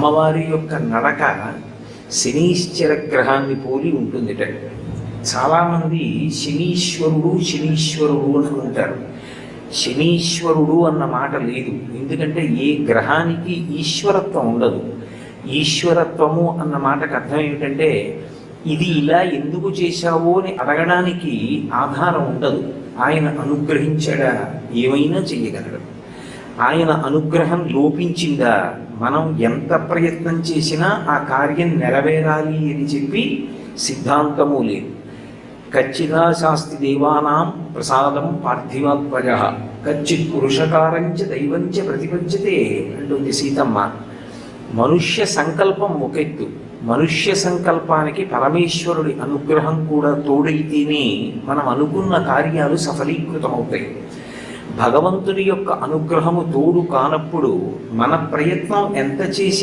అమ్మవారి యొక్క నడక శనీశ్చర గ్రహాన్ని పోలి ఉంటుందిట. చాలామంది శనీశ్వరుడు శనీశ్వరుడు అనుకుంటారు. శనీశ్వరుడు అన్న మాట లేదు. ఎందుకంటే ఏ గ్రహానికి ఈశ్వరత్వం ఉండదు. ఈశ్వరత్వము అన్న మాటకు అర్థం ఏమిటంటే ఇది ఇలా ఎందుకు చేశావో అని అడగడానికి ఆధారం ఉండదు. ఆయన అనుగ్రహించడా ఏమైనా చెయ్యగలడు. ఆయన అనుగ్రహం లోపించిందా మనం ఎంత ప్రయత్నం చేసినా ఆ కార్యం నెరవేరాలి అని చెప్పి సిద్ధాంతము లేదు. కచ్చిదా శాస్తి దేవానాం ప్రసాదం పార్థివాత్మజ కచ్చిత్ పురుషకారంచ దైవంచ ప్రతిపంచతే అంటుంది సీతమ్మ. మనుష్య సంకల్పం ఒక ఎత్తు. మనుష్య సంకల్పానికి పరమేశ్వరుడి అనుగ్రహం కూడా తోడైతేనే మనం అనుకున్న కార్యాలు సఫలీకృతమవుతాయి. భగవంతుడి యొక్క అనుగ్రహము తోడు కానప్పుడు మన ప్రయత్నం ఎంత చేసి